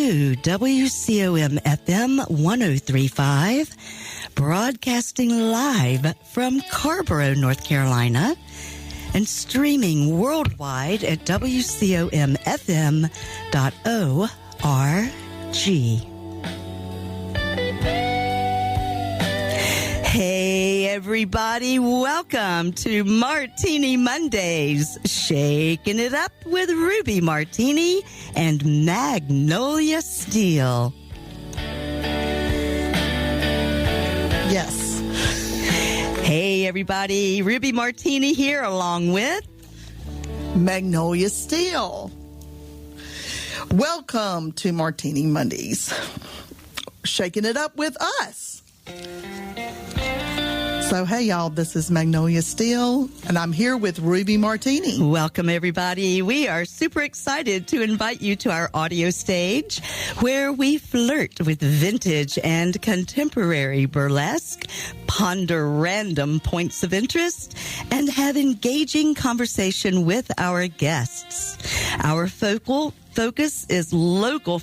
to WCOM FM 103.5, broadcasting live from Carborough, North Carolina, and streaming worldwide at WCOMFM.org. Hey, everybody. Welcome to Martini Mondays, shaking it up with Ruby Martini and Magnolia Steele. Yes. Hey, everybody. Ruby Martini here along with Magnolia Steele. Welcome to Martini Mondays, shaking it up with us. So, hey, y'all, this is Magnolia Steele, and I'm here with Ruby Martini. Welcome, everybody. We are super excited to invite you to our audio stage where we flirt with vintage and contemporary burlesque, ponder random points of interest, and have engaging conversation with our guests. Our focus is local.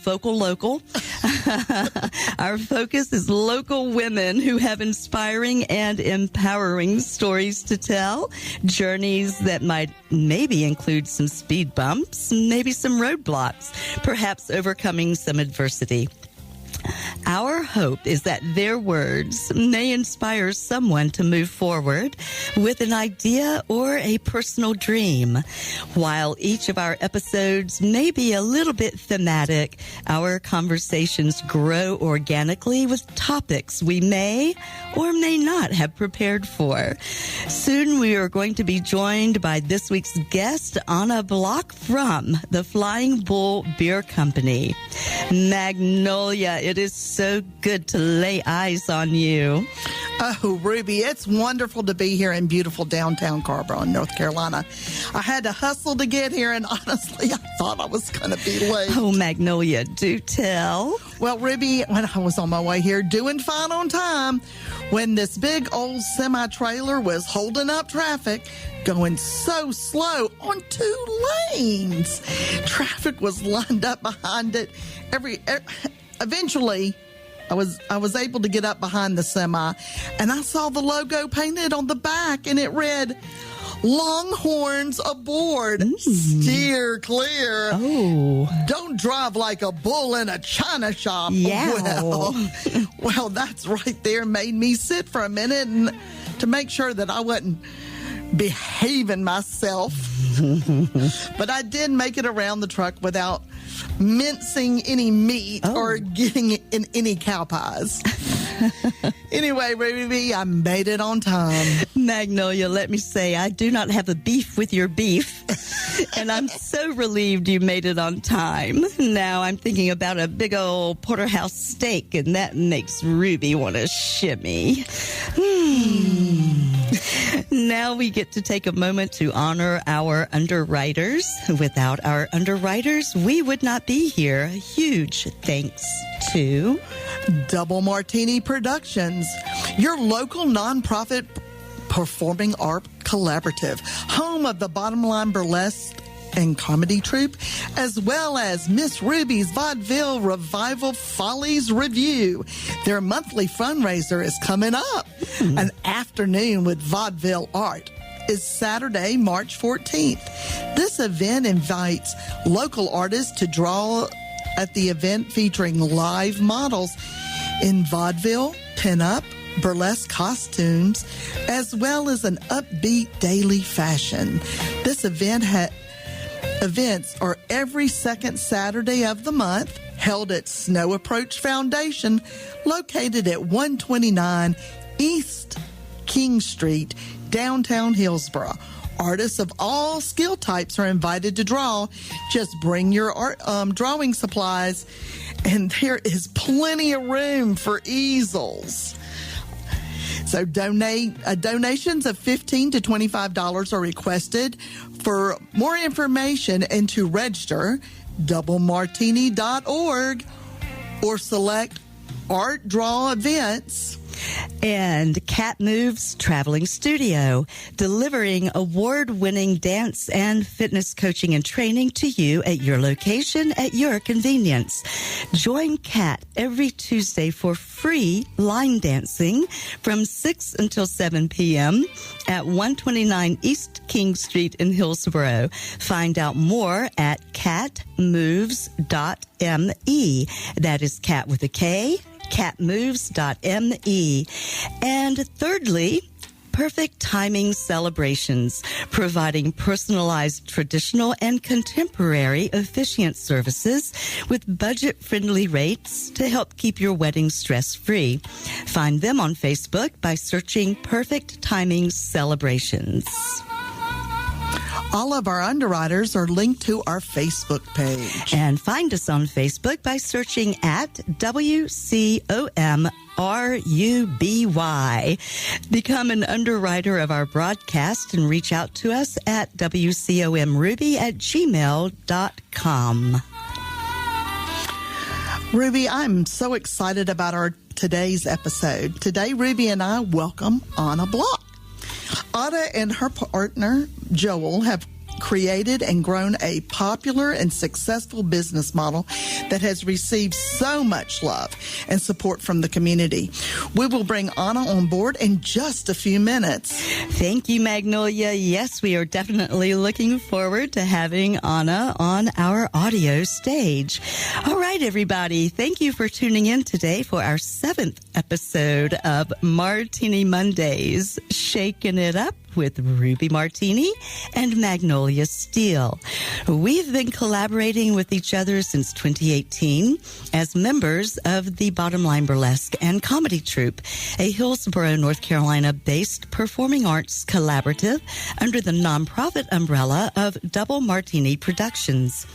Our focus is local women who have inspiring and empowering stories to tell, journeys that might maybe include some speed bumps, maybe some roadblocks, perhaps overcoming some adversity. Our hope is that their words may inspire someone to move forward with an idea or a personal dream. While each of our episodes may be a little bit thematic, our conversations grow organically with topics we may or may not have prepared for. Soon we are going to be joined by this week's guest, Bloch from the Flying Bull Beer Company. Magnolia, it is so good to lay eyes on you. Oh, Ruby, it's wonderful to be here in beautiful downtown Carborough, North Carolina. I had to hustle to get here, and honestly, I thought I was going to be late. Oh, Magnolia, do tell. Well, Ruby, when I was on my way here, doing fine on time, when this big old semi-trailer was holding up traffic, going so slow on 2 lanes. Traffic was lined up behind it. Eventually, I was able to get up behind the semi, and I saw the logo painted on the back, and it read, "Longhorns aboard, steer clear. Oh. Don't drive like a bull in a china shop." Yeah. Well, that's right there made me sit for a minute and to make sure that I wasn't behaving myself. But I did make it around the truck without mincing any meat or getting in any cow pies. Anyway, Ruby, I made it on time. Magnolia, let me say, I do not have a beef with your beef, and I'm so relieved you made it on time. Now I'm thinking about a big old porterhouse steak, and that makes Ruby want to shimmy. Now we get to take a moment to honor our underwriters. Without our underwriters, we would not be here. Huge thanks to Double Martini Productions, your local nonprofit performing art collaborative, home of the Bottom Line Burlesque and Comedy Troupe, as well as Miss Ruby's Vaudeville Revival Follies Review. Their monthly fundraiser is coming up. An afternoon with vaudeville art is Saturday, March 14th. This event invites local artists to draw at the event, featuring live models in vaudeville, pin-up, burlesque costumes, as well as an upbeat daily fashion. This events are every second Saturday of the month, held at Snow Approach Foundation, located at 129 East King Street, downtown Hillsborough. Artists of all skill types are invited to draw. Just bring your art, drawing supplies, and there is plenty of room for easels. So donations of $15 to $25 are requested. For more information and to register, doublemartini.org or select Art Draw Events. And Cat Moves Traveling Studio, delivering award-winning dance and fitness coaching and training to you at your location at your convenience. Join Cat every Tuesday for free line dancing from 6 until 7 p.m. at 129 East King Street in Hillsboro. Find out more at catmoves.me. That is cat with a K, catmoves.me. And thirdly, Perfect Timing Celebrations, providing personalized traditional and contemporary officiant services with budget-friendly rates to help keep your wedding stress-free. Find them on Facebook by searching Perfect Timing Celebrations. All of our underwriters are linked to our Facebook page. And find us on Facebook by searching at WCOMRUBY. Become an underwriter of our broadcast and reach out to us at WCOMRuby@gmail.com. Ruby, I'm so excited about our today's episode. Today, Ruby and I welcome Anna Bloch. Anna and her partner, Joel, have created and grown a popular and successful business model that has received so much love and support from the community. We will bring Anna on board in just a few minutes. Thank you, Magnolia. Yes, we are definitely looking forward to having Anna on our audio stage. All right, everybody. Thank you for tuning in today for our 7th episode of Martini Mondays, Shaking It Up with Ruby Martini and Magnolia Steele. We've been collaborating with each other since 2018 as members of the Bottom Line Burlesque and Comedy Troupe, a Hillsboro, North Carolina-based performing arts collaborative under the nonprofit umbrella of Double Martini Productions.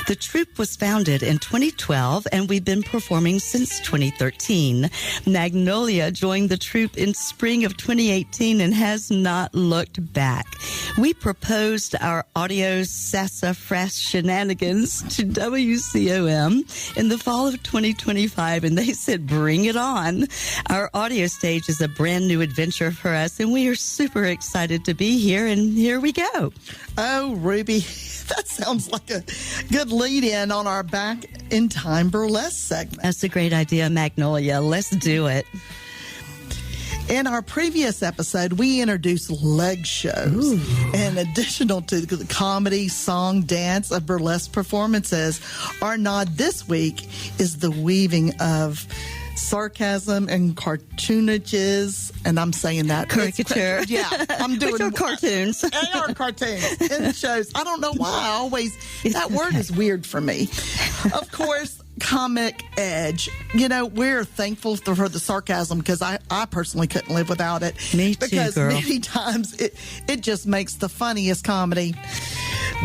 The troupe was founded in 2012, and we've been performing since 2013. Magnolia joined the troupe in spring of 2018 and has not looked back. We proposed our audio sassafras shenanigans to WCOM in the fall of 2025, and they said, bring it on. Our audio stage is a brand new adventure for us, and we are super excited to be here, and here we go. Oh, Ruby, that sounds like a good lead-in on our Back in Time Burlesque segment. That's a great idea, Magnolia. Let's do it. In our previous episode, we introduced leg shows. Ooh. And additional to the comedy, song, dance, of burlesque performances, our nod this week is the weaving of sarcasm and cartoonages, and I'm saying that. Caricature. Yeah, I'm doing. Which are cartoons. They are cartoons in shows. I don't know why that word is weird for me. Of course, comic edge. You know, we're thankful for the sarcasm because I personally couldn't live without it. Me too, because girl. Many times it just makes the funniest comedy.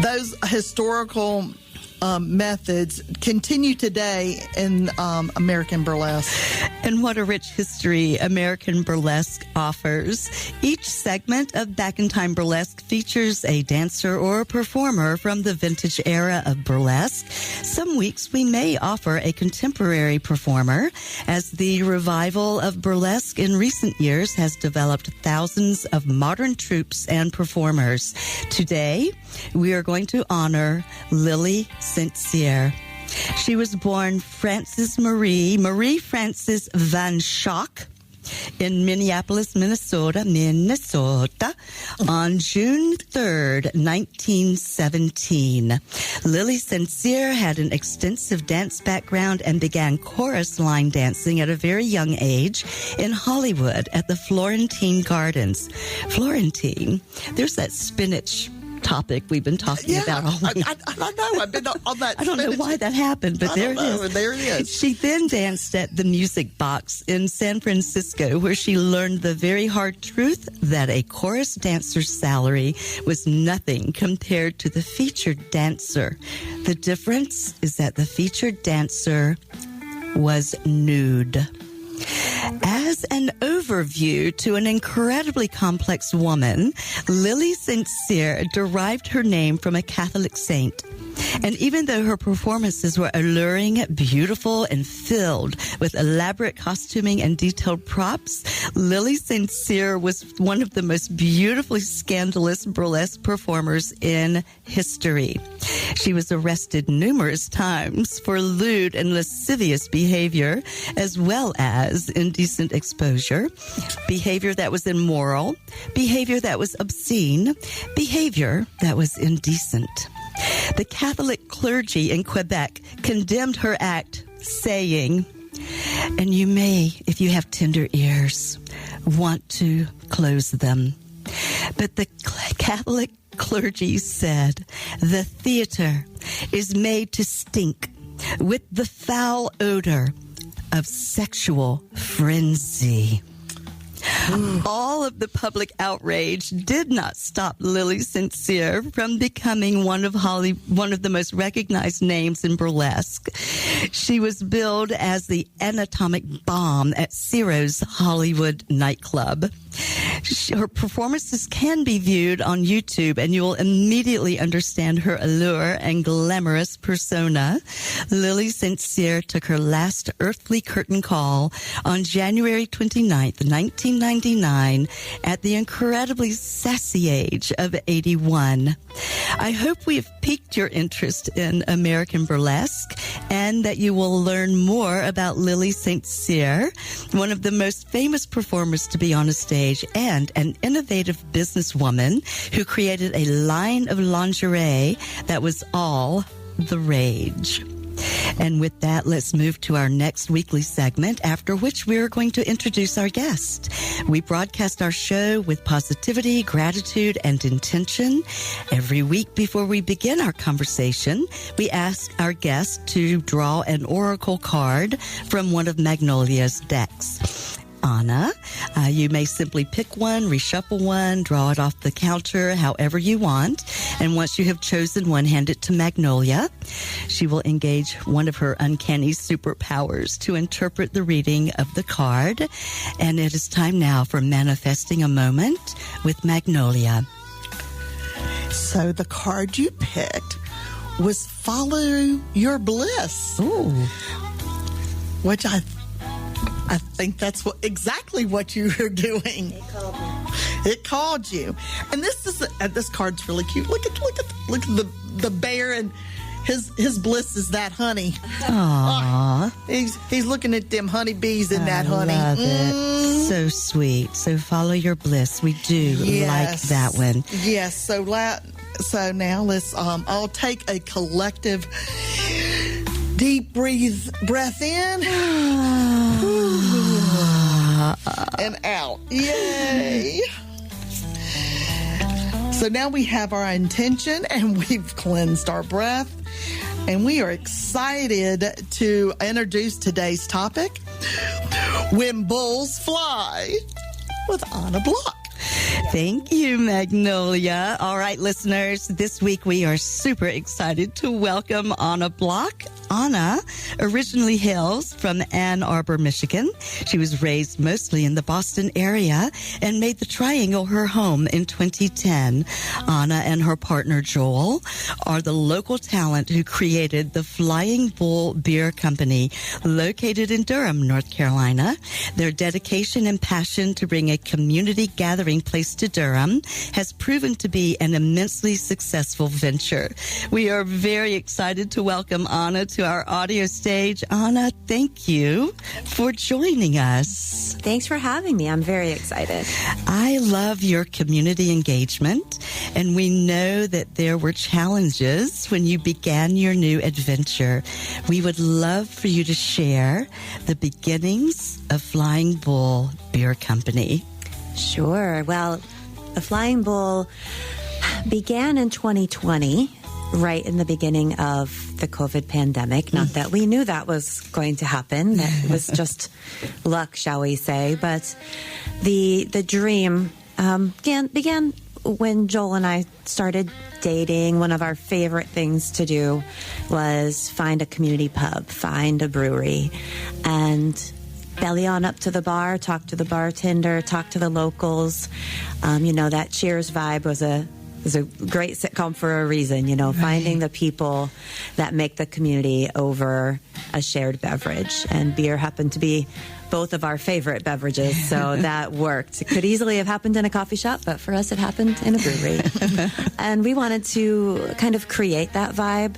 Those historical methods continue today in American burlesque. And what a rich history American burlesque offers. Each segment of Back in Time Burlesque features a dancer or a performer from the vintage era of burlesque. Some weeks we may offer a contemporary performer, as the revival of burlesque in recent years has developed thousands of modern troupes and performers. Today, we are going to honor Lily Sincere. She was born Frances Marie Frances Van Schaak in Minneapolis, Minnesota, on June 3rd, 1917. Lily Sincere had an extensive dance background and began chorus line dancing at a very young age in Hollywood at the Florentine Gardens. Florentine, there's that spinach topic we've been talking about all week. I know. I've been on that. I don't know why that happened, but there it is. There it is. She then danced at the Music Box in San Francisco, where she learned the very hard truth that a chorus dancer's salary was nothing compared to the featured dancer. The difference is that the featured dancer was nude. As an overview to an incredibly complex woman, Lily St. Cyr derived her name from a Catholic saint. And even though her performances were alluring, beautiful, and filled with elaborate costuming and detailed props, Lily St. Cyr was one of the most beautifully scandalous burlesque performers in history. She was arrested numerous times for lewd and lascivious behavior, as well as indecent exposure, behavior that was immoral, behavior that was obscene, behavior that was indecent. The Catholic clergy in Quebec condemned her act, saying, and you may, if you have tender ears, want to close them. But the Catholic clergy said, the theater is made to stink with the foul odor of sexual frenzy. All of the public outrage did not stop Lily St. Cyr from becoming one of the most recognized names in burlesque. She was billed as the anatomic bomb at Ciro's Hollywood nightclub. Her performances can be viewed on YouTube, and you will immediately understand her allure and glamorous persona. Lily St. Cyr took her last earthly curtain call on January 29th, 1999, at the incredibly sassy age of 81. I hope we have piqued your interest in American burlesque and that you will learn more about Lily St. Cyr, one of the most famous performers to be on a stage and an innovative businesswoman who created a line of lingerie that was all the rage. And with that, let's move to our next weekly segment, after which we are going to introduce our guest. We broadcast our show with positivity, gratitude, and intention. Every week before we begin our conversation, we ask our guest to draw an oracle card from one of Magnolia's decks. Anna, you may simply pick one, reshuffle one, draw it off the counter, however you want. And once you have chosen one, hand it to Magnolia. She will engage one of her uncanny superpowers to interpret the reading of the card. And it is time now for Manifesting a Moment with Magnolia. So the card you picked was Follow Your Bliss. Ooh. Which I think that's exactly what you were doing. It called me. It called you, and this card's really cute. Look at the bear, and his bliss is that honey. Aww. He's looking at them honeybees in that honey. I love it. So sweet. So follow your bliss. We do like that one. Yes. So now let's all take a collective deep breath in and out. Yay! So now we have our intention and we've cleansed our breath, and we are excited to introduce today's topic, When Bulls Fly, with Anna Bloch. Thank you, Magnolia. All right, listeners, this week we are super excited to welcome Anna Bloch. Anna originally hails from Ann Arbor, Michigan. She was raised mostly in the Boston area and made the Triangle her home in 2010. Anna and her partner Joel are the local talent who created the Flying Bull Beer Company, located in Durham, North Carolina. Their dedication and passion to bring a community gathering place to Durham has proven to be an immensely successful venture. We are very excited to welcome Anna to our audio stage. Anna, thank you for joining us. Thanks for having me. I'm very excited. I love your community engagement, and we know that there were challenges when you began your new adventure. We would love for you to share the beginnings of Flying Bull Beer Company. Sure. Well, the Flying Bull began in 2020, right in the beginning of the COVID pandemic. Not that we knew that was going to happen. That was just luck, shall we say. But the dream began when Joel and I started dating. One of our favorite things to do was find a community pub, find a brewery, and belly on up to the bar, talk to the bartender, talk to the locals. That Cheers vibe was a great sitcom for a reason, finding the people that make the community over a shared beverage. And beer happened to be both of our favorite beverages, so that worked. It could easily have happened in a coffee shop, but for us it happened in a brewery. And we wanted to kind of create that vibe,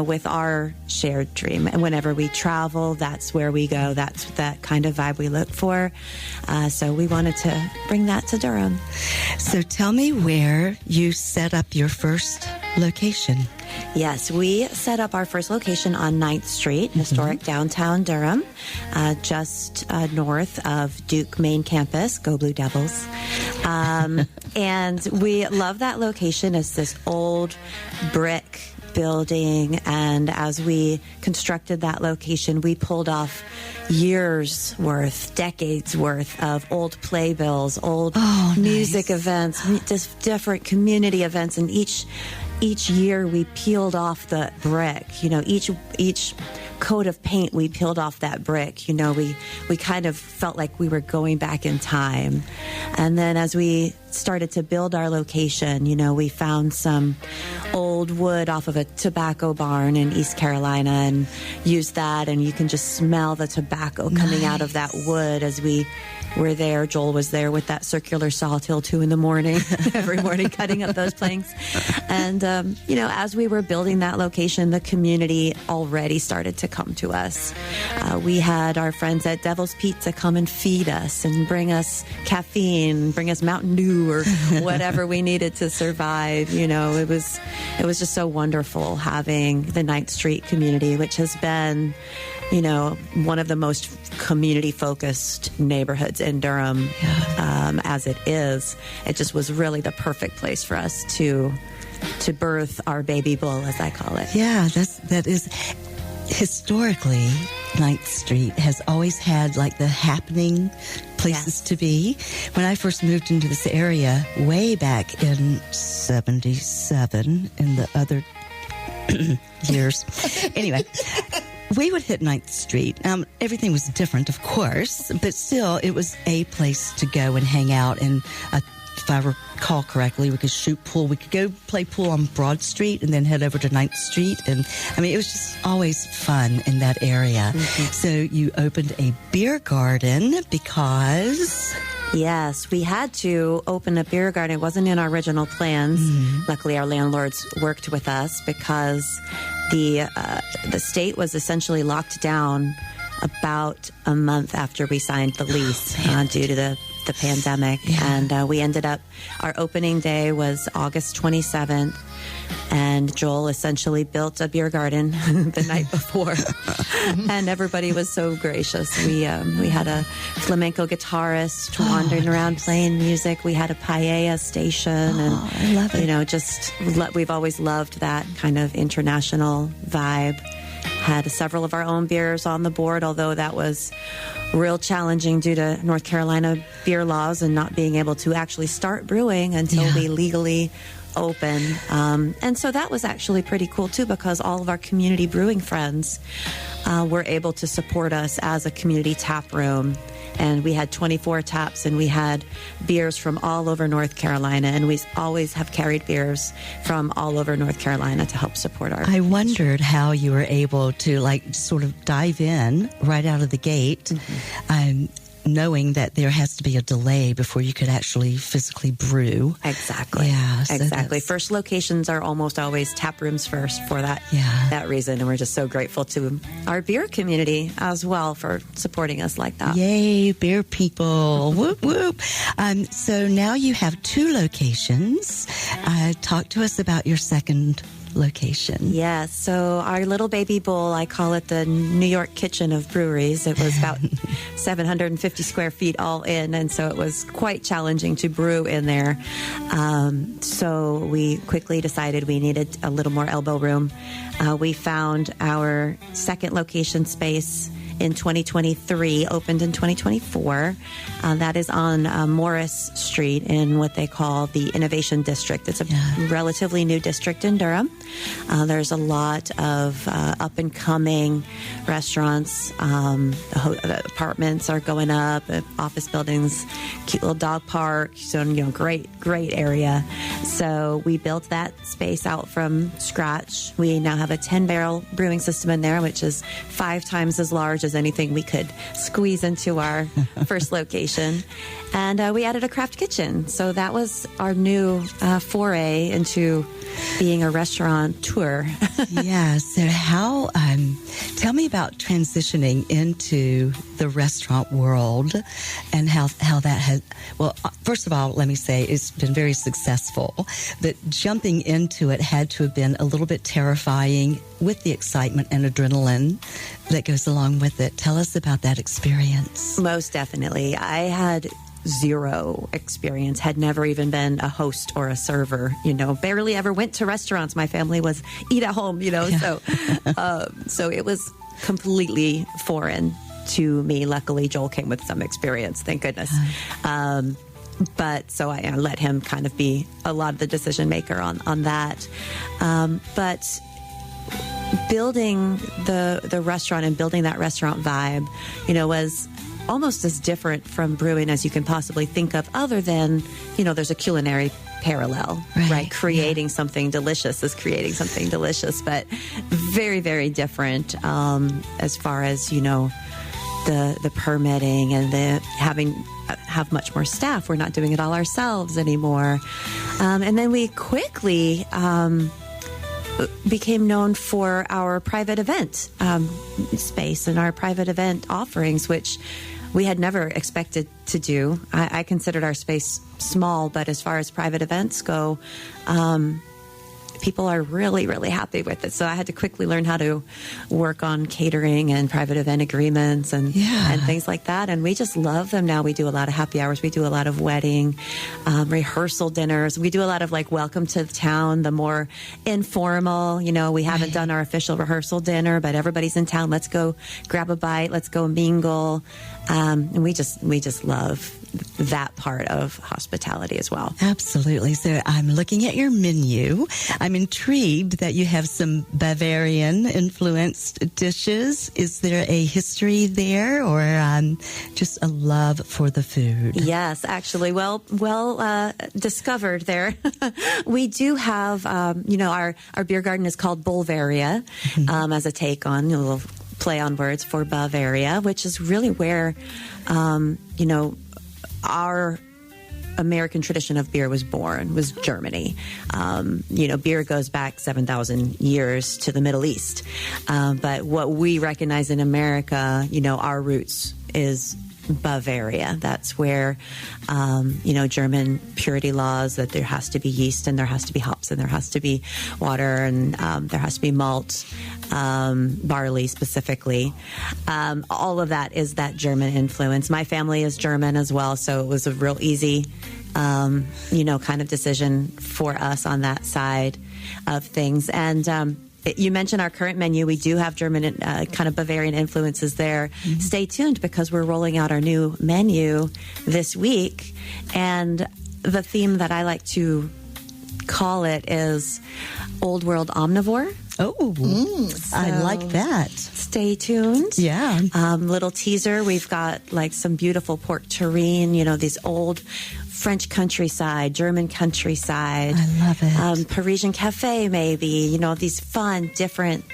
with our shared dream. And whenever we travel, that's where we go. That's that kind of vibe we look for. So we wanted to bring that to Durham. So tell me where you set up your first location. Yes, we set up our first location on 9th Street, historic downtown Durham, just north of Duke Main Campus. Go Blue Devils. And we love that location. It's this old brick building, and as we constructed that location, we pulled off decades worth of old playbills, old music events, just different community events, and each year we peeled off the brick. Each coat of paint we peeled off that brick. We kind of felt like we were going back in time. And then as we started to build our location, we found some old wood off of a tobacco barn in East Carolina and used that, and you can just smell the tobacco coming out of that wood as we were there. Joel was there with that circular saw till 2 a.m. every morning cutting up those planks. And, as we were building that location, the community already started to come to us. We had our friends at Devil's Pizza come and feed us and bring us caffeine, bring us Mountain Dew or whatever we needed to survive. It was just so wonderful having the 9th Street community, which has been one of the most community-focused neighborhoods in Durham as it is. It just was really the perfect place for us to birth our baby bull, as I call it. Yeah, that is historically 9th Street has always had like the happening places to be. When I first moved into this area way back in 77 in the other years. Anyway, we would hit 9th Street. Everything was different, of course, but still it was a place to go and hang out. And if I recall correctly, we could shoot pool. We could go play pool on Broad Street and then head over to 9th Street. And it was just always fun in that area. So you opened a beer garden because... Yes, we had to open a beer garden. It wasn't in our original plans. Luckily, our landlords worked with us because the state was essentially locked down about a month after we signed the lease due to the pandemic. And we ended up, our opening day was August 27th. And Joel essentially built a beer garden the night before. And everybody was so gracious. We had a flamenco guitarist wandering around playing music. We had a paella station. And, I love it. We've always loved that kind of international vibe. Had several of our own beers on the board, although that was real challenging due to North Carolina beer laws and not being able to actually start brewing until we legally open. And so that was actually pretty cool too, because all of our community brewing friends were able to support us as a community tap room. And we had 24 taps, and we had beers from all over North Carolina, and we always have carried beers from all over North Carolina to help support our... I wondered how you were able to sort of dive in right out of the gate, knowing that there has to be a delay before you could actually physically brew. Exactly. Yeah. So exactly. First locations are almost always tap rooms first for that reason. And we're just so grateful to our beer community as well for supporting us like that. Yay, beer people. Whoop, whoop. So now you have 2 locations. Talk to us about your second location. Yes. So our little baby bowl, I call it the New York kitchen of breweries. It was about 750 square feet all in. And so it was quite challenging to brew in there. So we quickly decided we needed a little more elbow room. We found our second location space in 2023, opened in 2024. That is on Morris Street in what they call the Innovation District. It's a relatively new district in Durham. There's a lot of up-and-coming restaurants. The apartments are going up, office buildings, cute little dog park. So, great area. So we built that space out from scratch. We now have a 10-barrel brewing system in there, which is 5 times as large as anything we could squeeze into our first location. And we added a craft kitchen. So that was our new foray into being a restaurateur. Yeah. So how, tell me about transitioning into the restaurant world and how that has, well, first of all, let me say it's been very successful, but jumping into it had to have been a little bit terrifying with the excitement and adrenaline that goes along with it. Tell us about that experience. Most definitely. I had zero experience, had never even been a host or a server, barely ever went to restaurants. My family was eat at home, so it was completely foreign to me. Luckily, Joel came with some experience, thank goodness. But so I let him kind of be a lot of the decision maker on that. But building the restaurant and building that restaurant vibe, was almost as different from brewing as you can possibly think of, other than, there's a culinary parallel, right? Creating something delicious is creating something delicious, but very, very different as far as, the permitting and the have much more staff. We're not doing it all ourselves anymore. And then we quickly became known for our private event space and our private event offerings, which we had never expected to do. I considered our space small, but as far as private events go, people are really, really happy with it. So I had to quickly learn how to work on catering and private event agreements and things like that. And we just love them now. We do a lot of happy hours. We do a lot of wedding, rehearsal dinners. We do a lot of welcome to the town, the more informal, we haven't done our official rehearsal dinner, but everybody's in town. Let's go grab a bite. Let's go mingle. And we just love that part of hospitality as well. Absolutely. So I'm looking at your menu. I'm intrigued that you have some Bavarian influenced dishes. Is there a history there, or just a love for the food? Yes, actually, well discovered there. We do have, our beer garden is called Bulvaria, as a take on a little play on words for Bavaria, which is really where, our American tradition of beer was born, was Germany. Beer goes back 7,000 years to the Middle East. But what we recognize in America, our roots is Bavaria. That's where, German purity laws, that there has to be yeast and there has to be hops and there has to be water and there has to be malt, barley specifically. All of that is that German influence. My family is German as well, so it was a real easy, kind of decision for us on that side of things. And you mentioned our current menu. We do have German, kind of Bavarian influences there. Mm-hmm. Stay tuned because we're rolling out our new menu this week. And the theme that I like to call it is Old World Omnivore. Oh, I like that. Stay tuned. Yeah. Little teaser. We've got some beautiful pork terrine, these old French countryside, German countryside. I love it. Parisian cafe, maybe, these fun, different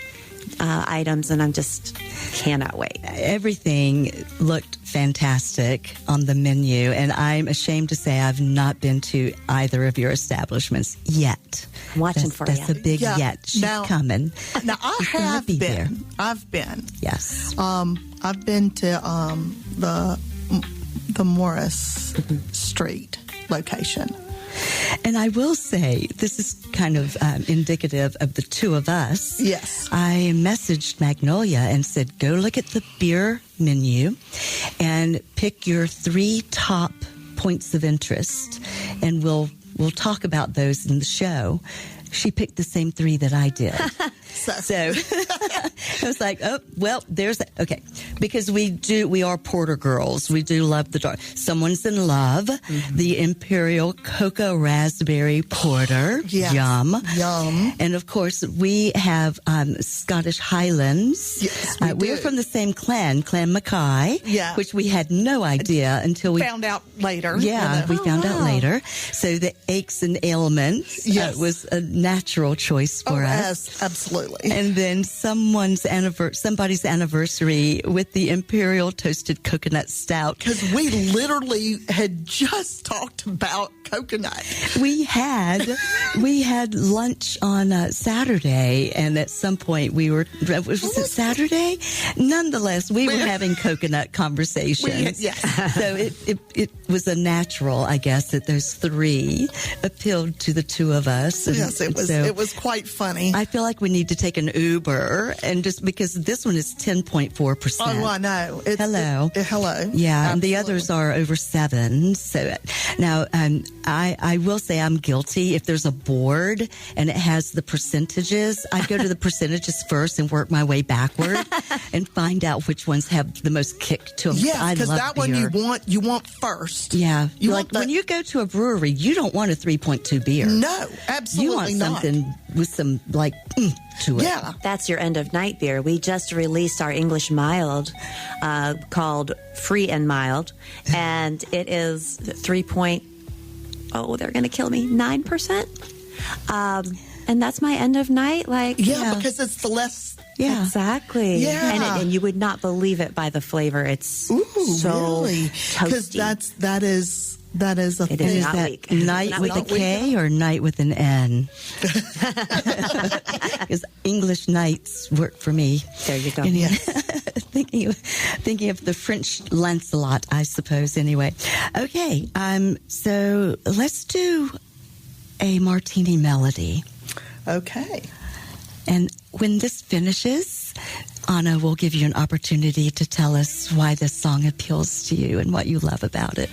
items, and I'm just cannot wait. Everything looked fantastic on the menu, and I'm ashamed to say I've not been to either of your establishments yet. I'm watching for you. That's a big yet. She's coming. Now, I have been. There. I've been. Yes. I've been to the Morris Street location. And I will say, this is kind of indicative of the two of us. Yes. I messaged Magnolia and said, go look at the beer menu and pick your 3 top points of interest, and we'll talk about those in the show. She picked the same 3 that I did. So I was like, oh, well, okay. Because we are porter girls. We do love the dark. Someone's in love. Mm-hmm. The Imperial Cocoa Raspberry Porter. Yes. Yum. Yum. And of course, we have Scottish Highlands. Yes, we are from the same clan Mackay. Yeah. Which we had no idea until we found out later. Yeah, we found out later. So the aches and ailments was a natural choice for us. Yes, absolutely. And then somebody's anniversary with the Imperial Toasted Coconut Stout. Because we literally had just talked about coconut. We had lunch on Saturday, and at some point was it Saturday? Nonetheless, we were having coconut conversations. So it was a natural, I guess, that those three appealed to the two of us. And yes, it was quite funny. I feel like we need to take an Uber, and just because this one is 10.4%. Oh, I know. Hello. Hello. Yeah, and the others are over 7. So now, I will say I'm guilty. If there's a board and it has the percentages, I go to the percentages first and work my way backward and find out which ones have the most kick to them. Yeah, because that beer. one you want first. Yeah, when you go to a brewery, you don't want a 3.2 beer. No, absolutely you want not. Something with some to it. Yeah, that's your end of night beer. We just released our English mild called Free and Mild, and it is 3. Oh, they're going to kill me. 9%. And that's my end of night. Because it's the less. Yeah, exactly. Yeah, and you would not believe it by the flavor. It's so really toasty. Because that is a it thing. is Is that weak. night Not with a weak. K or night with an N? Because English nights work for me. There you go. Thinking of the French Lancelot, I suppose. Anyway, okay. So let's do a martini melody. Okay. And when this finishes, Anna will give you an opportunity to tell us why this song appeals to you and what you love about it.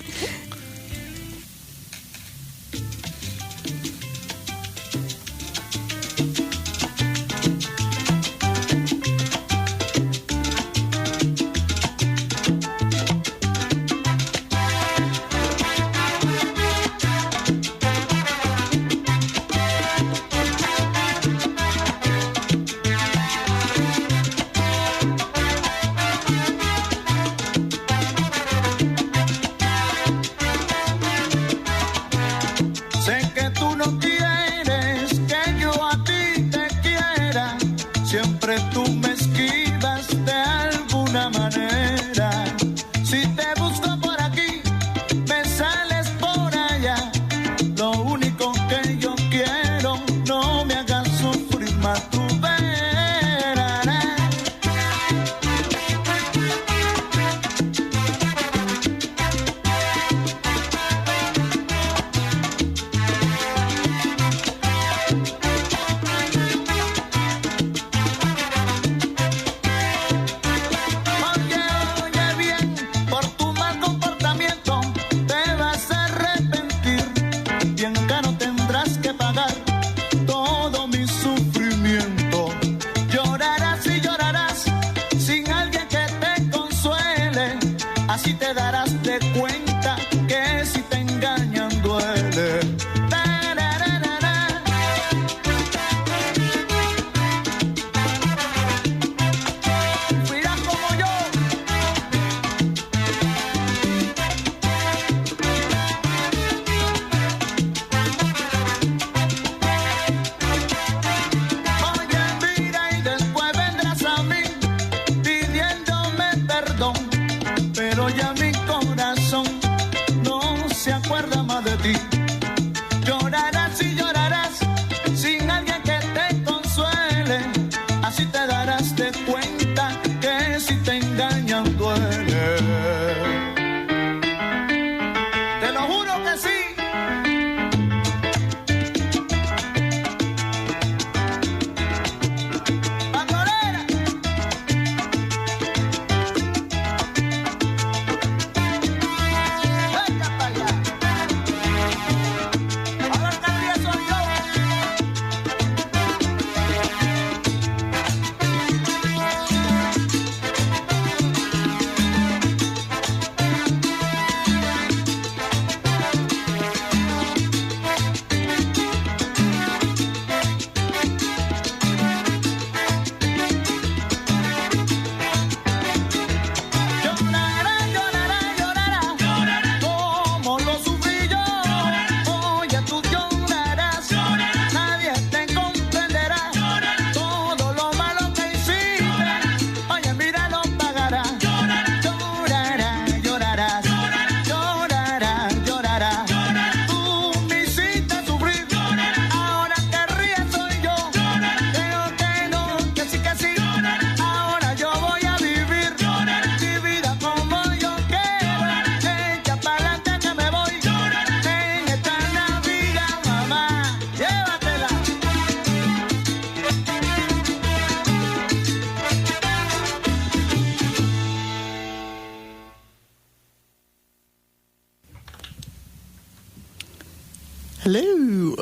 Hello.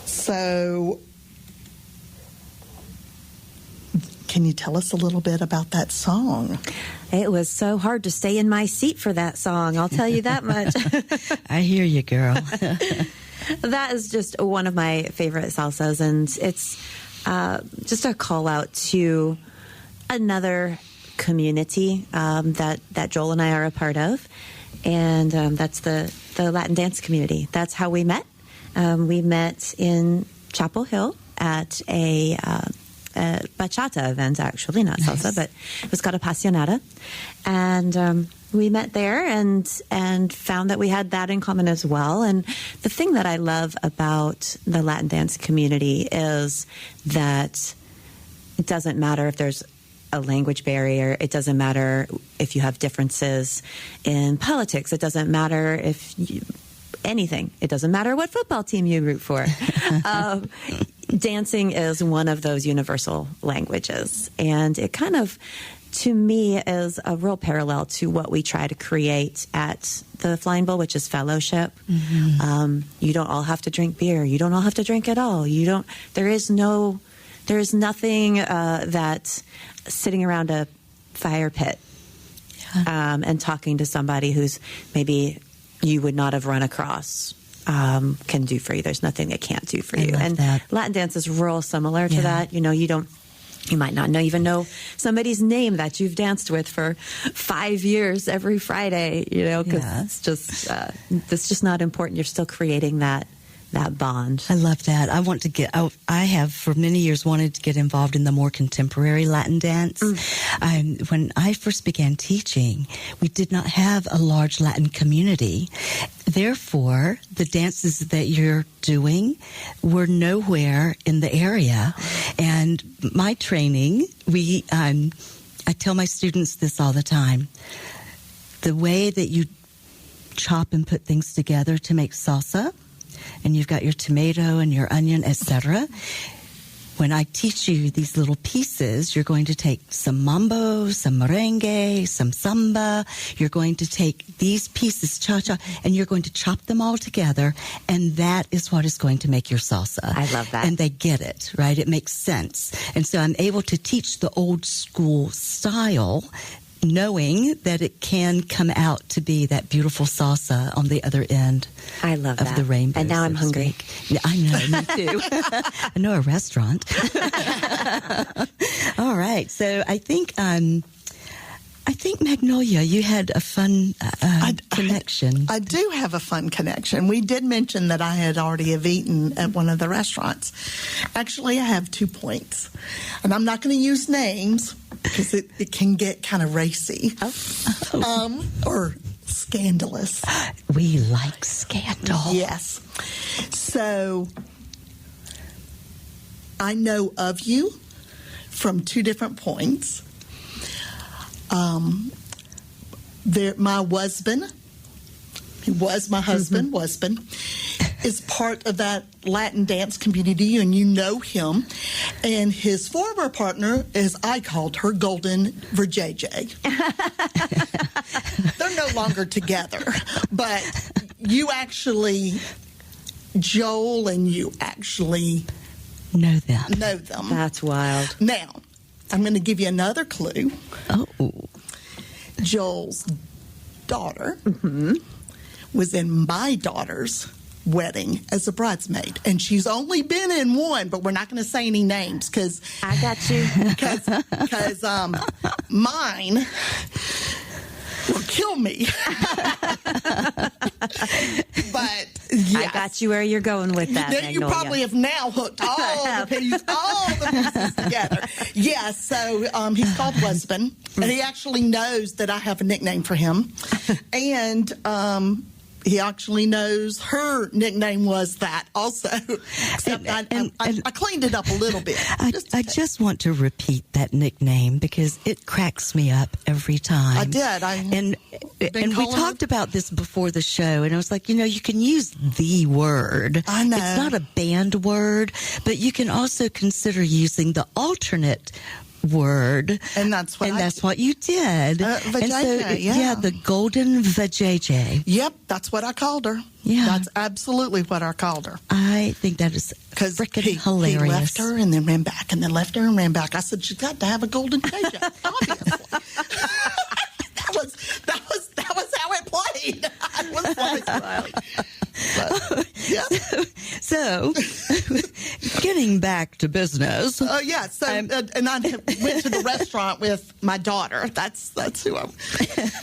So, can you tell us a little bit about that song? It was so hard to stay in my seat for that song, I'll tell you that much. I hear you, girl. That is just one of my favorite salsas, and it's just a call out to another community that Joel and I are a part of, and that's the Latin dance community. That's how we met. We met in Chapel Hill at a bachata event, actually, not salsa, but it was called Apasionada. And we met there and found that we had that in common as well. And the thing that I love about the Latin dance community is that it doesn't matter if there's a language barrier. It doesn't matter if you have differences in politics. It doesn't matter if anything. It doesn't matter what football team you root for. Dancing is one of those universal languages. And it kind of, to me, is a real parallel to what we try to create at the Flying Bull, which is fellowship. Mm-hmm. You don't all have to drink beer. You don't all have to drink at all. There is nothing that sitting around a fire pit and talking to somebody who's maybe you would not have run across can do for you. There's nothing they can't do for you. And that. Latin dance is real similar to that. You might not even know somebody's name that you've danced with for 5 years every Friday, because it's just not important. You're still creating that bond. I love that. I have for many years wanted to get involved in the more contemporary Latin dance. When I first began teaching, we did not have a large Latin community. Therefore, the dances that you're doing were nowhere in the area. And my training, I tell my students this all the time. The way that you chop and put things together to make salsa, and you've got your tomato and your onion, etc. When I teach you these little pieces, you're going to take some mambo, some merengue, some samba. You're going to take these pieces, cha-cha, and you're going to chop them all together, and that is what is going to make your salsa. I love that. And they get it, right? It makes sense. And so I'm able to teach the old school style, knowing that it can come out to be that beautiful salsa on the other end. I love of that. The rainbow. And now I'm hungry. Yeah, I know, me too. I know a restaurant. All right. So I think Magnolia, you had a fun connection. I do have a fun connection. We did mention that I had already have eaten at one of the restaurants. Actually, I have 2 points. And I'm not going to use names because it can get kind of racy. Or scandalous. We like scandal. Yes. So I know of you from 2 different points. My husband, he was my husband, is part of that Latin dance community, and you know him. And his former partner, as I called her, Golden Verjj. They're no longer together, but you actually, Joel and you actually know them. That's wild. Now, I'm going to give you another clue. Oh. Joel's daughter was in my daughter's wedding as a bridesmaid, and she's only been in one, but we're not going to say any names because I got you. Because mine will kill me. But yes. I got you where you're going with that. You probably have now hooked all the pieces together. Yeah, so he's called husband, and he actually knows that I have a nickname for him, and he actually knows her nickname was that also. Except I cleaned it up a little bit. I just want to repeat that nickname because it cracks me up every time. I did. And we talked about this before the show, and I was like, you can use the word. I know. It's not a banned word, but you can also consider using the alternate word. And that's what you did. Vajayjay, yeah, the golden vajayjay. Yep, that's what I called her. Yeah. That's absolutely what I called her. I think that is freaking hilarious. He left her and then ran back and then left her and ran back. I said, she's got to have a golden JJ, obviously. that was how it played. I was like, but, yeah. So, getting back to business. Oh, yeah. So, and I went to the restaurant with my daughter. That's who I'm.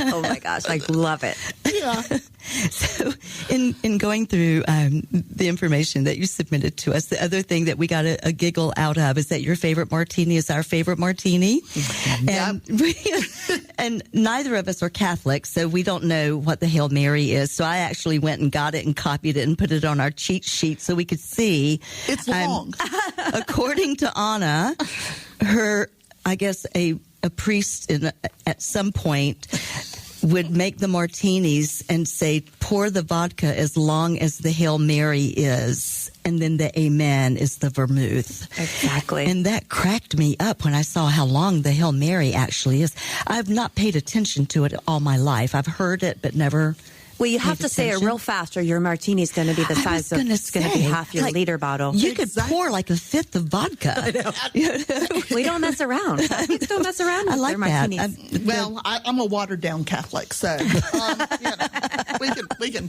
Oh, my gosh. I love it. Yeah. So, in going through the information that you submitted to us, the other thing that we got a giggle out of is that your favorite martini is our favorite martini. And, and neither of us are Catholic, so we don't know what the Hail Mary is. So I actually went and got it and copied it and put it on our cheat sheet so we could see. It's long. According to Anna, I guess a priest at some point would make the martinis and say, pour the vodka as long as the Hail Mary is, and then the Amen is the vermouth. Exactly. And that cracked me up when I saw how long the Hail Mary actually is. I've not paid attention to it all my life. I've heard it, but never. Well, you have to say it real fast, or your martini is going to be the size of it's going to be half your liter bottle. You could pour like a fifth of vodka. I know. We don't mess around. Catholics don't mess around with their martinis. Well, I'm a watered down Catholic, so we can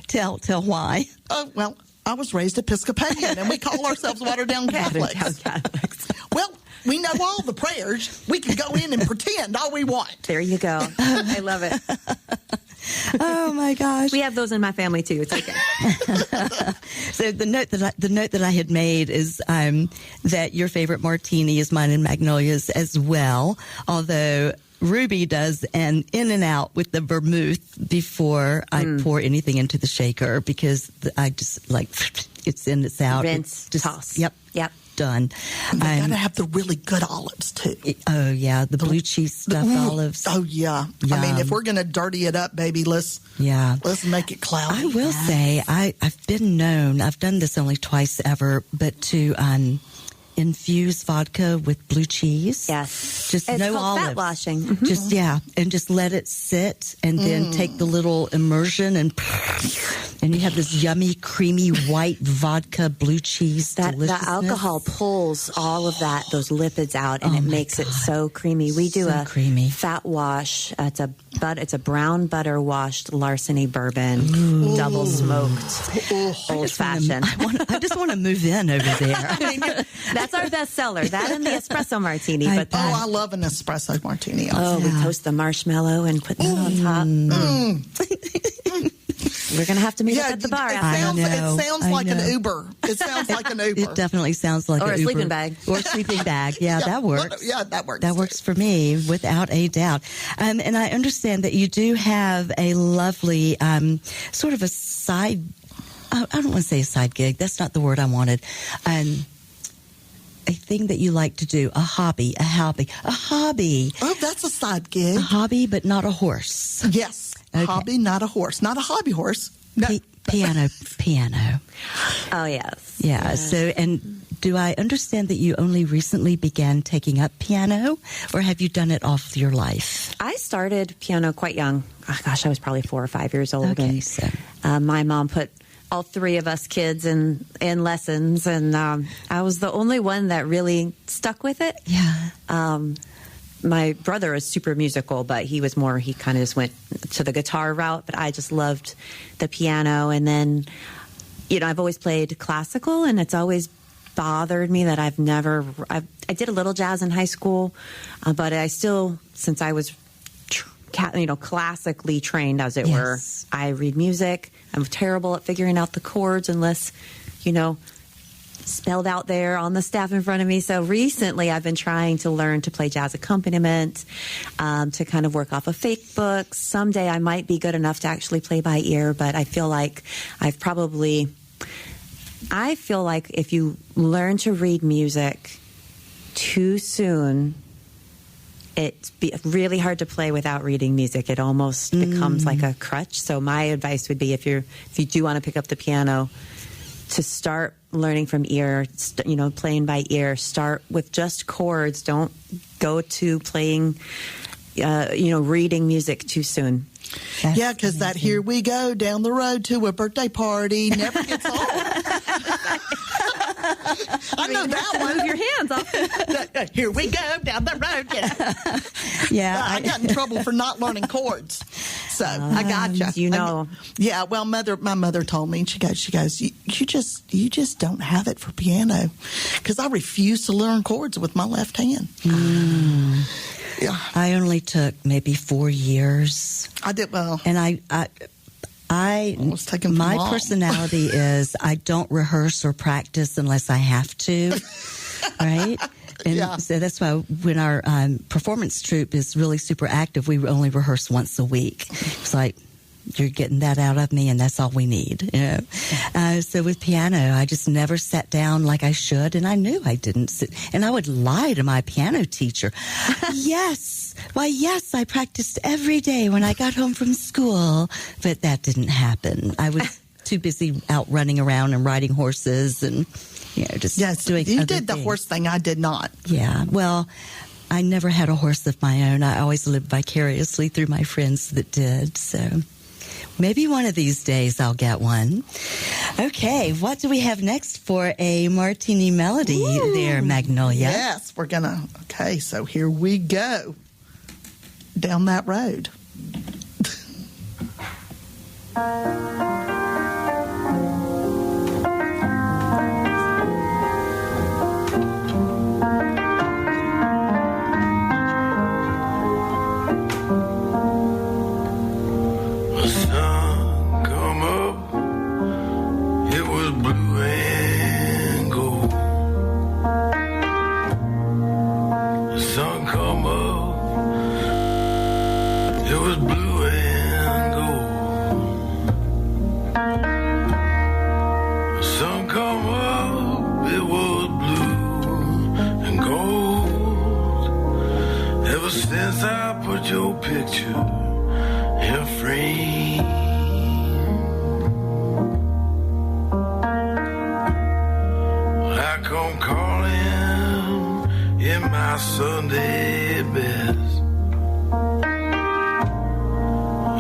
tell why. Well, I was raised Episcopalian, and we call ourselves watered down Catholics. Well, we know all the prayers. We can go in and pretend all we want. There you go. I love it. Oh my gosh! We have those in my family too. It's okay. So the note that I had made is that your favorite martini is mine and Magnolia's as well. Although Ruby does an in and out with the vermouth before I pour anything into the shaker, because I just like it's in, it's out, rinse, just, toss. Yep. Done. They gotta have the really good olives too. Oh yeah, the blue cheese stuffed olives. Oh yeah. Yum. I mean, if we're gonna dirty it up, baby, let's make it cloudy. I will say I've been known. I've done this only twice ever, but to infuse vodka with blue cheese. Yes, just it's no called olives. Fat washing. Mm-hmm. Just and just let it sit, and then take the little immersion and you have this yummy, creamy white vodka blue cheese. The alcohol pulls all of those lipids out, and it makes it so creamy. We do a creamy fat wash. It's a brown butter washed larceny bourbon, double smoked, old fashioned. I just want to move in over there. That's our best seller. That and the espresso martini. I love an espresso martini. We toast the marshmallow and put that on top. We're going to have to meet up at the bar. It sounds like an Uber. It sounds like an Uber. It definitely sounds like an Uber. sleeping bag. Or a sleeping bag. Yeah, that works. Yeah, that works. That works for me, without a doubt. And I understand that you do have a lovely sort of a side, I don't want to say a side gig. That's not the word I wanted. A thing that you like to do, a hobby. Oh, that's a side gig. A hobby, but not a horse. Yes. Okay. Hobby, not a horse. Not a hobby horse. No. Piano. Oh, yes. Yeah. So, and do I understand that you only recently began taking up piano, or have you done it all of your life? I started piano quite young. Oh, gosh, I was probably 4 or 5 years old. Okay, so. My mom put all 3 of us kids in lessons, and I was the only one that really stuck with it. Yeah. My brother is super musical, but he kind of just went to the guitar route, but I just loved the piano. And then, I've always played classical, and it's always bothered me that I did a little jazz in high school, but I still, since I was classically trained, as it were, I read music. I'm terrible at figuring out the chords unless, spelled out there on the staff in front of me. So recently I've been trying to learn to play jazz accompaniment, to kind of work off of fake books. Someday I might be good enough to actually play by ear, but I feel like if you learn to read music too soon, it's really hard to play without reading music. It almost becomes like a crutch. So my advice would be, if you do want to pick up the piano, to start learning from ear, playing by ear. Start with just chords. Don't go to playing, reading music too soon. Yeah, because that "Here We Go Down the Road to a Birthday Party" never gets old. I know that one. Move your hands off. "Here we go down the road." Yeah, I got in trouble for not learning chords. So I gotcha. Well, my mother told me, she goes, you just don't have it for piano, because I refuse to learn chords with my left hand. Yeah, I only took maybe 4 years. I did well, and I was taking my mom. personality is I don't rehearse or practice unless I have to, right? And so that's why when our performance troupe is really super active, we only rehearse once a week. It's like, you're getting that out of me, and that's all we need. So with piano, I just never sat down like I should, and I knew I didn't sit. And I would lie to my piano teacher. Yes, I practiced every day when I got home from school, but that didn't happen. I was too busy out running around and riding horses and just doing. You other did the things. horse thing. I did not. Yeah, well, I never had a horse of my own. I always lived vicariously through my friends that did. So maybe one of these days I'll get one. Okay, what do we have next for a Martini melody there, Magnolia? Yes, we're gonna. Okay, so here we go down that road. Since I put your picture in a frame, I come calling in my Sunday best.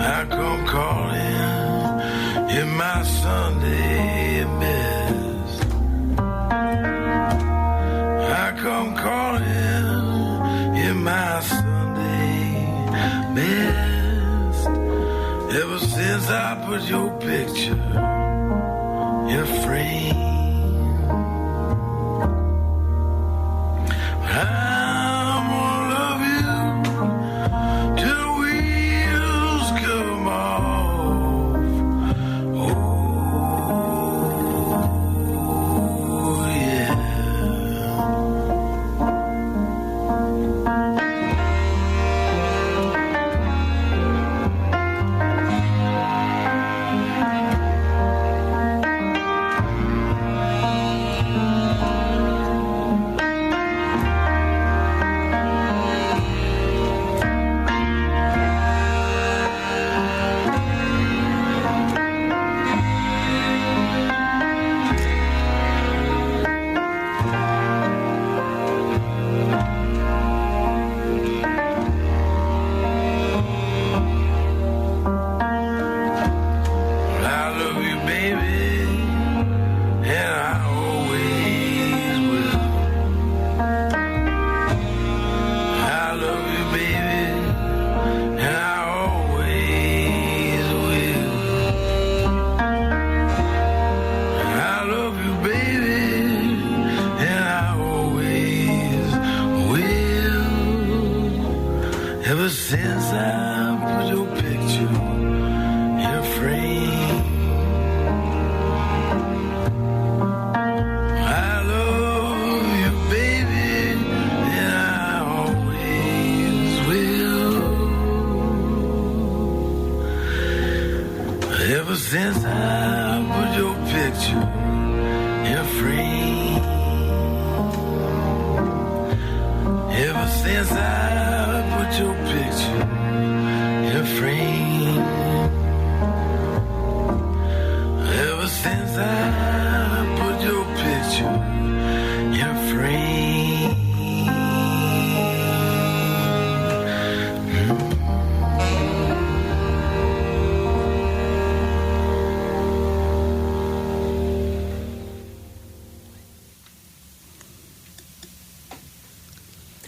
I come calling in my Sunday best. I come calling in my best. Ever since I put your picture in a frame, I'm gonna love you till the wheels come off. Oh yeah. Ever since I put your picture in a frame, I love you, baby, and I always will. Ever since I put your picture in a frame, ever since I put your picture in a frame, ever since I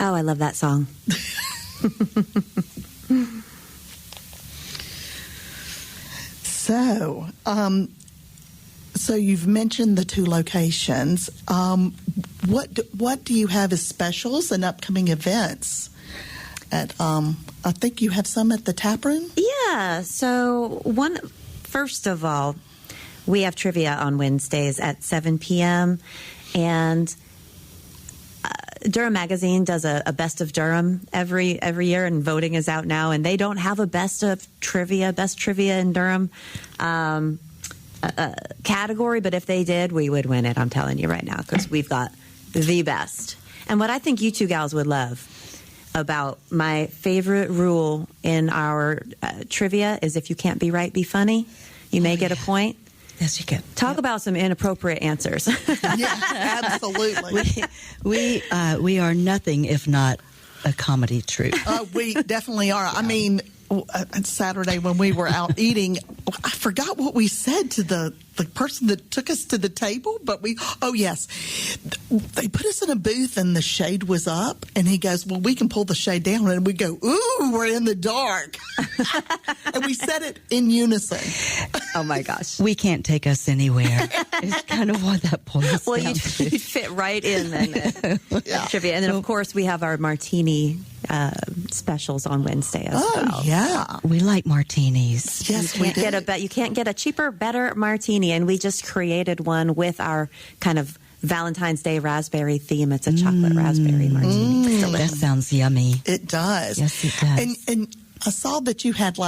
Oh, I love that song. So you've mentioned the 2 locations. What do you have as specials and upcoming events? I think you have some at the tap room. Yeah. So first of all, we have trivia on Wednesdays at 7 p.m. and Durham Magazine does a Best of Durham every year, and voting is out now. And they don't have a best trivia in Durham category, but if they did, we would win it. I'm telling you right now, because we've got the best. And what I think you 2 gals would love about my favorite rule in our trivia is if you can't be right, be funny. You may get a point. Yes, you can. Talk about some inappropriate answers. Yeah, absolutely. We are nothing if not a comedy troupe. We definitely are. I mean, Saturday when we were out eating, I forgot what we said to the person that took us to the table, but they put us in a booth and the shade was up, and he goes, well, we can pull the shade down, and we go, ooh, we're in the dark. And we said it in unison. Oh my gosh. We can't take us anywhere. It's kind of what that boils Well, down you'd to. fit right in then. Trivia. And then, of course, we have our Martini specials on Wednesday as well. Yeah. We like martinis. Yes, You can't get a cheaper, better martini, and we just created one with our kind of Valentine's Day raspberry theme. It's a chocolate raspberry martini. It's That delicious. sounds yummy. It does. Yes, it does. And I saw that you had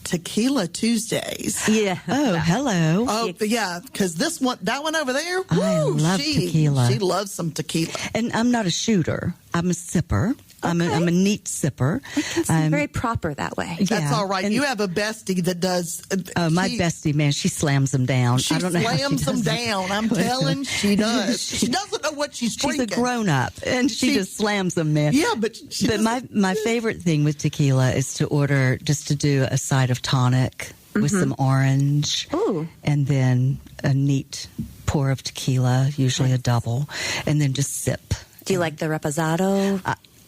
Tequila Tuesdays. Yeah. Oh, hello. Oh, yeah, because that one over there, I love tequila. She loves some tequila. And I'm not a shooter. I'm a sipper. I'm a neat sipper. It's very proper that way. That's all right. And you have a bestie that does. my bestie, man, she slams them down. She I don't know how slams she them does it. down. I'm telling, she does. She doesn't know what she's drinking. She's a grown-up, and she just slams them, man. Yeah, but my favorite thing with tequila is to do a side of tonic with some orange, and then a neat pour of tequila, usually a double, and then just sip. Do you like the reposado?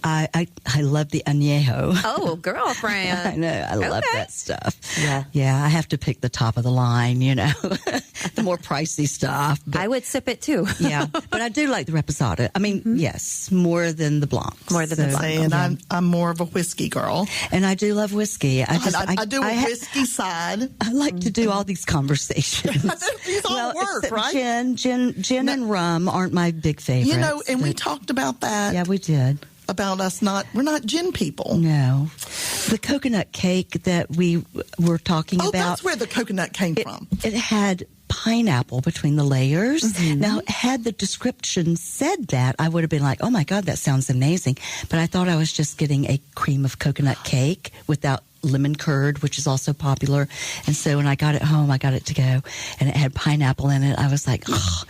I love the añejo. Oh, girlfriend. I know. I love that stuff. Yeah. Yeah, I have to pick the top of the line, the more pricey stuff. But, I would sip it too. yeah, but I do like the reposado. I mean, yes, more than the Blancs. More than the Blancs. And I'm more of a whiskey girl. And I do love whiskey. I do a whiskey side. I like to do all these conversations. These all work, except right? Gin and rum aren't my big favorites. And we talked about that. Yeah, we did. About we're not gin people. No. The coconut cake that we were talking about. That's where the coconut came from. It had pineapple between the layers. Mm-hmm. Now, had the description said that, I would have been like, oh my God, that sounds amazing. But I thought I was just getting a cream of coconut cake without lemon curd, which is also popular. And so when I got it home, I got it to go, and it had pineapple in it. I was like, oh.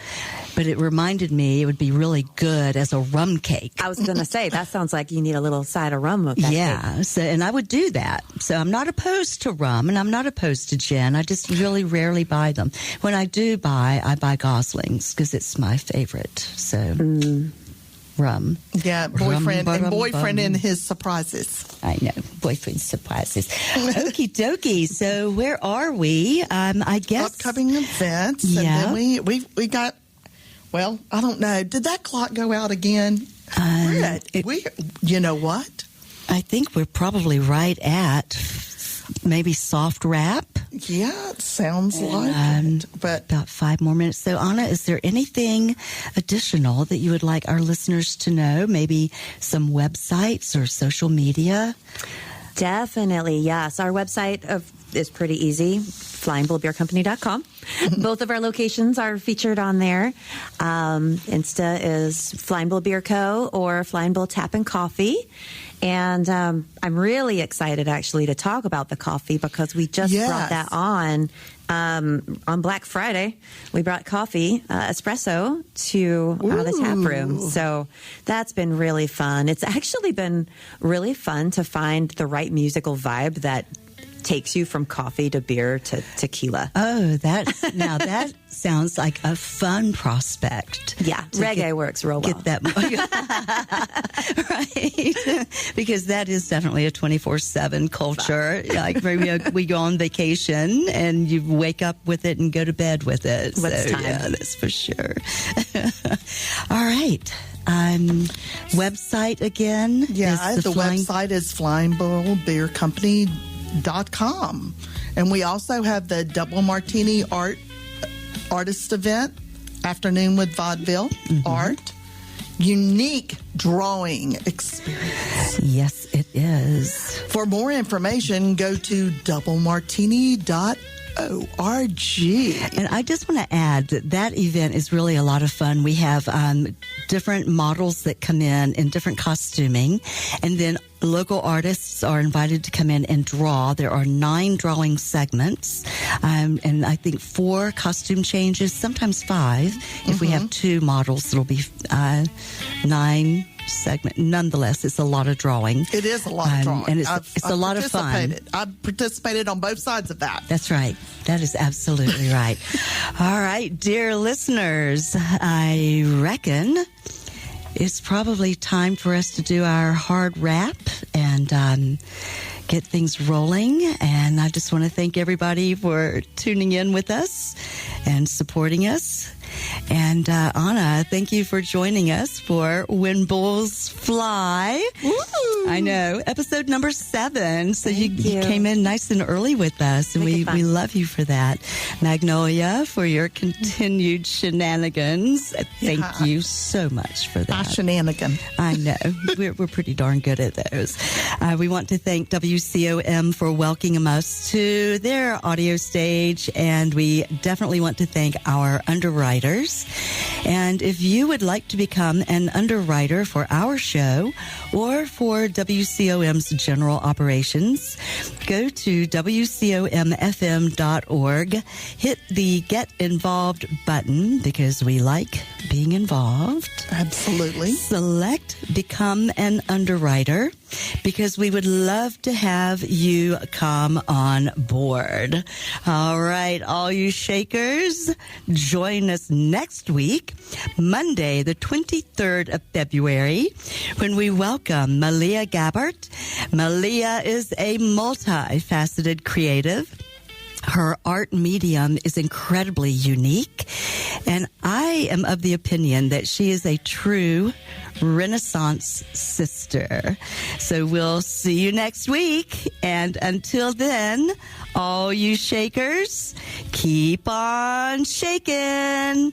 But it reminded me it would be really good as a rum cake. I was going to say, that sounds like you need a little side of rum with that cake. So, and I would do that. So I'm not opposed to rum, and I'm not opposed to gin. I just really rarely buy them. When I do buy, I buy Gosling's because it's my favorite. So rum. Yeah, boyfriend and his surprises. I know, boyfriend surprises. Okie dokie. So where are we? I guess upcoming events. Yeah. And then we got. Well, I don't know. Did that clock go out again? You know what? I think we're probably right at maybe soft wrap. Yeah, it sounds like it. But about 5 more minutes. So, Anna, is there anything additional that you would like our listeners to know? Maybe some websites or social media? Definitely, yes. Our website is pretty easy, flyingbullbeercompany.com. Both of our locations are featured on there. Insta is Flying Bull Beer Co. or Flying Bull Tap and Coffee. And I'm really excited, actually, to talk about the coffee because we just brought that on Black Friday. We brought coffee, espresso, to the tap room. So that's been really fun. It's actually been really fun to find the right musical vibe that takes you from coffee to beer to tequila. Oh, now that sounds like a fun prospect. Yeah, reggae works real well. Get that, right? Because that is definitely a 24/7 culture. Like maybe we go on vacation and you wake up with it and go to bed with it. What's time? Yeah, that's for sure. All right. Website again? Yeah, the website is flyingbullbeercompany.com. And we also have the Double Martini Artist event, Afternoon with Vaudeville Art. Unique drawing experience. Yes, it is. For more information, go to doublemartini.org. And I just want to add that event is really a lot of fun. We have different models that come in different costuming, and then local artists are invited to come in and draw. There are 9 drawing segments, and I think 4 costume changes, sometimes 5. If we have 2 models, it'll be 9 segment. Nonetheless, it's a lot of drawing. It is a lot of drawing. And it's a lot of fun. I've participated on both sides of that. That's right. That is absolutely right. All right, dear listeners, I reckon it's probably time for us to do our hard wrap and get things rolling. And I just want to thank everybody for tuning in with us and supporting us. And Anna, thank you for joining us for When Bulls Fly. Woo! I know, episode number 7. So you came in nice and early with us, and we love you for that. Magnolia, for your continued shenanigans. Thank you so much for that. Shenanigan. I know. We're pretty darn good at those. We want to thank WCOM for welcoming us to their audio stage, and we definitely want to thank our underwriters. And if you would like to become an underwriter for our show or for WCOM's general operations, go to WCOMFM.org, hit the Get Involved button because we like being involved. Absolutely. Select Become an Underwriter because we would love to have you come on board. All right, all you shakers, join us next week, Monday, the 23rd of February, when we welcome Malia Gabbert. Malia is a multifaceted creative. Her art medium is incredibly unique, and I am of the opinion that she is a true Renaissance sister. So we'll see you next week, and until then, all you shakers, keep on shaking.